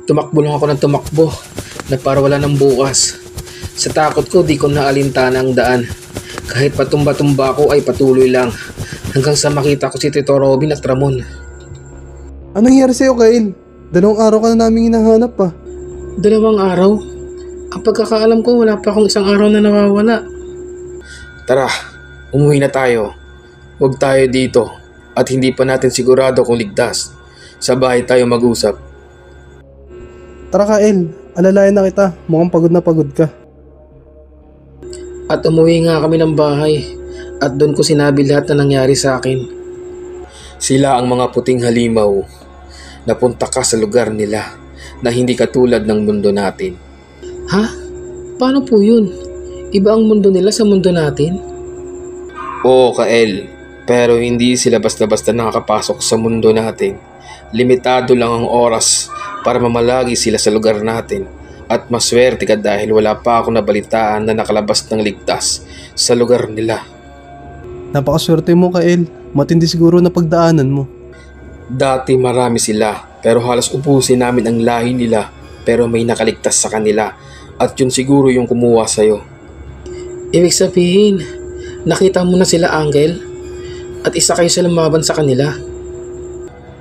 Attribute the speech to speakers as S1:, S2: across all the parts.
S1: Tumakbo lang ako ng tumakbo na para wala ng bukas. Sa takot ko di ko naalintana ang daan. Kahit patumba-tumba ako ay patuloy lang hanggang sa makita ko si Tito Robin at Ramon.
S2: Anong nangyari sa'yo, Kyle? 2 araw ka na namin hinahanap pa.
S1: 2 araw? Ang pagkakaalam ko wala pa akong 1 araw na nawawala. Tara, umuwi na tayo. Huwag tayo dito at hindi pa natin sigurado kung ligtas. Sa bahay tayo mag-usap.
S2: Tara, Kyle. Alalayan na kita. Mukhang pagod na pagod ka.
S1: At umuwi nga kami ng bahay at doon ko sinabi lahat na nangyari sa akin. Sila ang mga puting halimaw. Napunta ka sa lugar nila na hindi katulad ng mundo natin. Ha? Paano po yun? Iba ang mundo nila sa mundo natin? Oo, Kael. Pero hindi sila basta-basta nakakapasok sa mundo natin. Limitado lang ang oras para mamalagi sila sa lugar natin. At maswerte ka dahil wala pa ako nabalitaan na nakalabas ng ligtas sa lugar nila.
S2: Napakaswerte mo, Kyle. Matindi siguro na pagdaanan mo.
S1: Dati marami sila pero halos ubusin namin ang lahi nila pero may nakaligtas sa kanila at yun siguro yung kumuha sa'yo. Ibig sabihin, nakita mo na sila, Angel? At isa kayo sa lumaban sa kanila?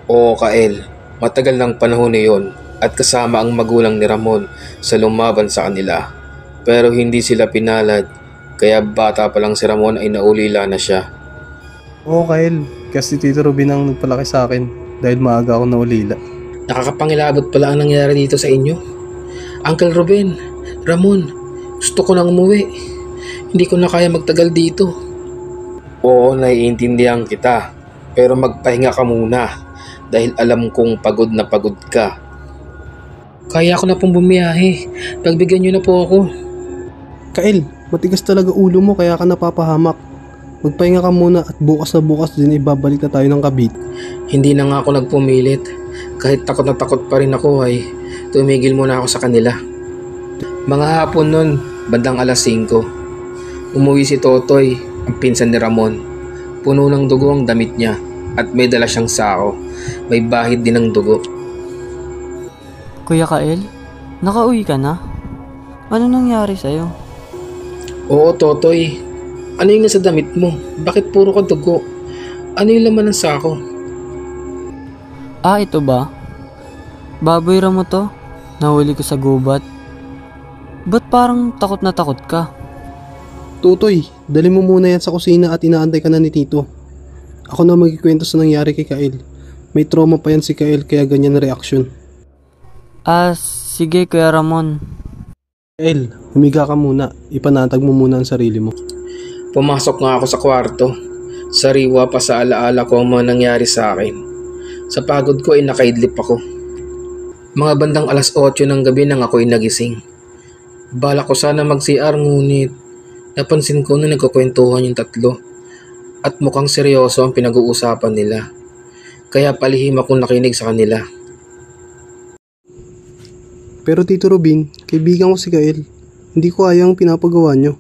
S1: Oo, Kael. Matagal ng panahon na yun at kasama ang magulang ni Ramon sa lumaban sa kanila. Pero hindi sila pinalad, kaya bata pa lang si Ramon ay naulila na siya.
S2: Oo, Kyle. Kasi Tito Robin ang nagpalaki sa akin dahil maaga ako naulila.
S1: Nakakapangilabot pala ang nangyari dito sa inyo. Uncle Ruben, Ramon, gusto ko nang umuwi. Hindi ko na kaya magtagal dito. Oo, naiintindihan kita. Pero magpahinga ka muna dahil alam kong pagod na pagod ka. Kaya ko na pong bumiyahe. Pagbigyan niyo na po ako.
S2: Kyle, matigas talaga ulo mo kaya ka napapahamak. Magpahinga ka muna at bukas na bukas din ibabalik na tayo ng Cavite.
S1: Hindi na nga ako nagpumilit. Kahit takot na takot pa rin ako ay tumigil muna ako sa kanila. Mga hapon nun, bandang 5:00. Umuwi si Totoy, ang pinsan ni Ramon. Puno ng dugo ang damit niya at may dala siyang sako. May bahid din ng dugo.
S3: Kuya Kael, nakauwi ka na? Ano nangyari sa'yo?
S1: Oo, Totoy. Ano yung nasa damit mo? Bakit puro ka dugo? Ano yung laman ng sako?
S3: Ah, ito ba? Baboy ramo to? Nahuli ko sa gubat. Ba't parang takot na takot ka?
S2: Tutoy, dali mo muna yan sa kusina at inaantay ka na ni Tito. Ako na magkikwento sa nangyari kay Kyle. May trauma pa yan si Kyle kaya ganyan na reaksyon.
S3: Ah, sige Kuya Ramon.
S2: Kyle, humiga ka muna. Ipanatag mo muna ang sarili mo.
S1: Pumasok nga ako sa kwarto. Sariwa pa sa alaala ko ang mga nangyari sa akin. Sa pagod ko ay nakaidlip ako. Mga bandang 8:00 ng gabi nang ako'y nagising. Bala ko sana mag-CR ngunit napansin ko na nagkukwentuhan yung tatlo at mukhang seryoso ang pinag-uusapan nila. Kaya palihim akong nakinig sa kanila.
S2: Pero Tito Robin, kaibigan ko si Kyle. Hindi ko kaya ang pinapagawa nyo.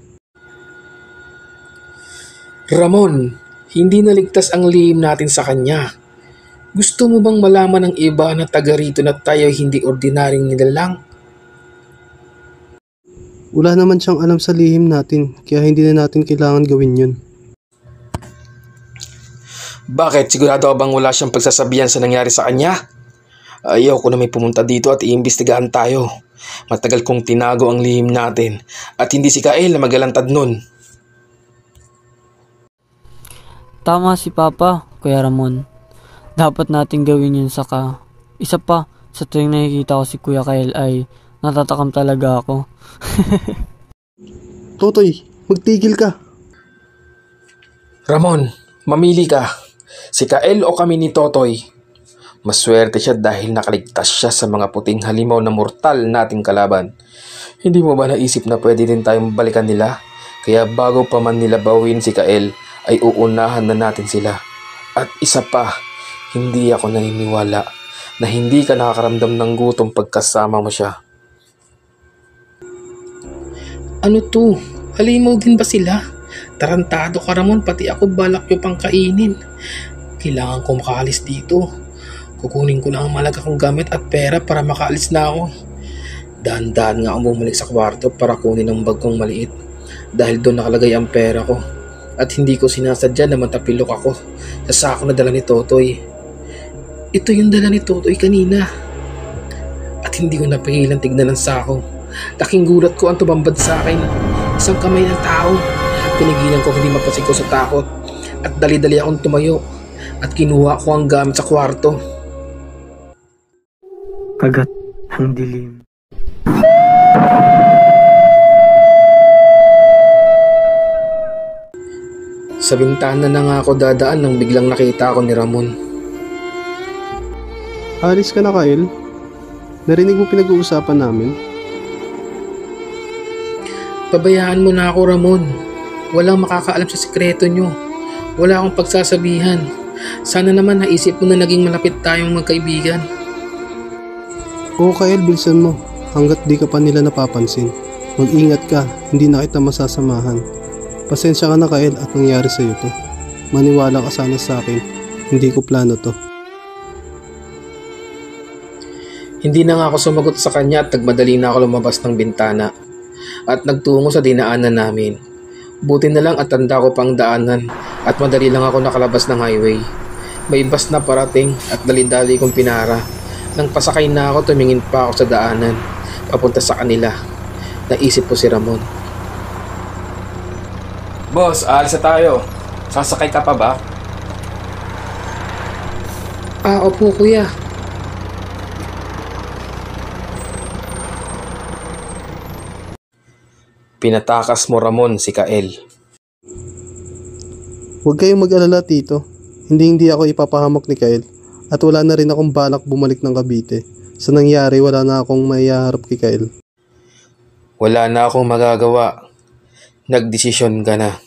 S1: Ramon, hindi naligtas ang lihim natin sa kanya. Gusto mo bang malaman ng iba na taga rito na tayo hindi ordinaryong nilalang?
S2: Wala naman siyang alam sa lihim natin, kaya hindi na natin kailangan gawin yun.
S1: Bakit? Sigurado bang wala siyang pagsasabihan sa nangyari sa kanya? Ayaw ko na may pumunta dito at iimbestigahan tayo. Matagal kong tinago ang lihim natin at hindi si Kael na magalantad nun.
S3: Tama si Papa, Kuya Ramon. Dapat natin gawin yun saka. Isa pa, sa tuwing nakikita ko si Kuya Kael ay natatakam talaga ako.
S2: Totoy, magtigil ka.
S1: Ramon, mamili ka. Si Kael o kami ni Totoy? Maswerte siya dahil nakaligtas siya sa mga puting halimaw na mortal nating kalaban. Hindi mo ba naisip na pwede din tayong balikan nila? Kaya bago pa man nila bawin si Kael, ay uunahan na natin sila. At isa pa, hindi ako naniniwala na hindi ka nakakaramdam ng gutom pagkasama mo siya. Ano to? Halimaw din ba sila? Tarantado ka Ramon, pati ako balak nyo pang kainin. Kailangan ko makaalis dito. Kukunin ko na ang malaga kong gamit at pera para makaalis na ako. Dahan-dahan nga akong bumalik sa kwarto para kunin ang bag kong maliit dahil doon nakalagay ang pera ko at hindi ko sinasadya na matapilok ako sa sako na dala ni Totoy. Ito yung dala ni Totoy kanina at hindi ko napigilan tignan ang sako. Laking gulat ko ang tumambad sa akin. Isang kamay ng tao. Pinigilan ko hindi mapasiko sa takot at dali-dali akong tumayo at kinuha ko ang gamit sa kwarto.
S3: Kagat ng dilim.
S1: Sa bintana na nga ako dadaan nang biglang nakita ako ni Ramon.
S2: Alis ka na, Kyle? Narinig mo pinag-uusapan namin?
S1: Pabayaan mo na ako, Ramon. Walang makakaalam sa sikreto nyo. Wala akong pagsasabihan. Sana naman naisip mo na naging malapit tayong magkaibigan.
S2: Oo, Kyle, bilisan mo. Hanggat di ka pa nila napapansin. Mag-ingat ka, hindi na kita masasamahan. Pasensya ka na, Kyle, at nangyari sa'yo to. Maniwala ka sana sa akin. Hindi ko plano to.
S1: Hindi na nga ako sumagot sa kanya at nagmadali na ako lumabas ng bintana at nagtungo sa dinaanan namin. Buti na lang at tanda ko pang daanan at madali lang ako nakalabas ng highway. May bus na parating at dali-dali kong pinara. Nang pasakay na ako, tumingin pa ako sa daanan papunta sa kanila. Naisip ko si Ramon.
S4: Boss, aalis na tayo. Sasakay ka pa ba?
S1: Opo kuya.
S4: Pinatakas mo, Ramon, si Kael.
S2: Huwag kayong mag-alala, Tito. Hindi ako ipapahamak ni Kyle. At wala na rin akong balak bumalik ng Cavite. Sa nangyari, wala na akong maiharap kay Kyle.
S4: Wala na akong magagawa. Nagdesisyon ka na.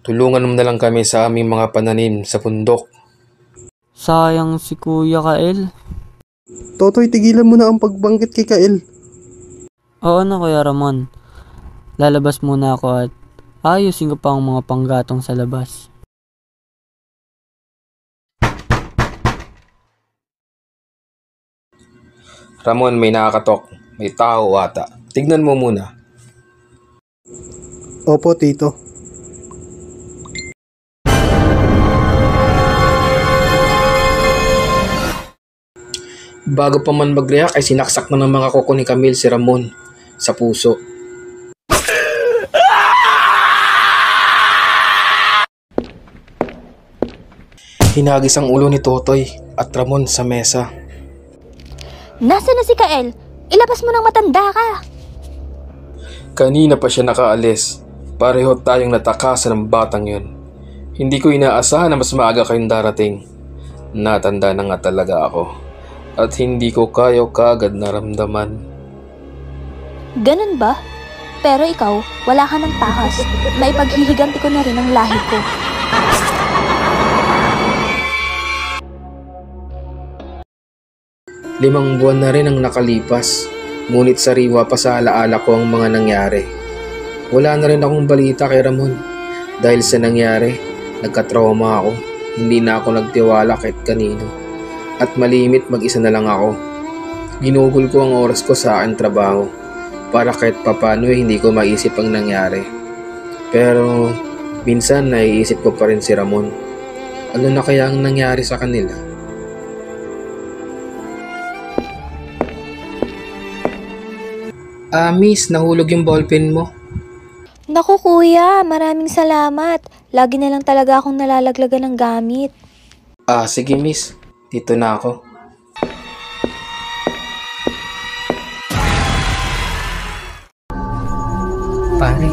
S4: Tulungan mo na lang kami sa aming mga pananim sa bundok.
S3: Sayang si Kuya Kael.
S2: Totoy, tigilan mo na ang pagbangkit kay Kyle.
S3: Oo na, Kuya Ramon. Lalabas muna ako at ayusin ko pa ang mga panggatong sa labas.
S4: Ramon, may nakakatok. May tao ata. Tignan mo muna.
S2: Opo, Tito.
S1: Bago pa man mag-react ay sinaksak na ng mga kuko ni Camille si Ramon sa puso. Hinagis ang ulo ni Totoy at Ramon sa mesa.
S5: Nasaan na si Kael? Ilabas mo ng matanda ka.
S4: Kanina pa siya nakaalis. Pareho tayong natakasan ng batang yun. Hindi ko inaasahan na mas maaga kayong darating. Natanda na nga talaga ako. At hindi ko kayo kagad naramdaman.
S5: Ganun ba? Pero ikaw, wala ka ng takas. Maipaghihiganti ko na rin ang lahi ko.
S1: 5 buwan na rin ang nakalipas, ngunit sariwa pa sa alaala ko ang mga nangyari. Wala na rin akong balita kay Ramon. Dahil sa nangyari, nagkatrauma ako. Hindi na ako nagtiwala kahit kanino. At malimit mag-isa na lang ako. Ginugol ko ang oras ko sa aking trabaho para kahit papano hindi ko maisip ang nangyari. Pero minsan naiisip ko pa rin si Ramon. Ano na kaya ang nangyari sa kanila? Miss, nahulog yung ballpen mo.
S5: Naku kuya, maraming salamat. Lagi na lang talaga akong nalalaglagan ng gamit.
S1: Sige miss. Dito na ako. Pare,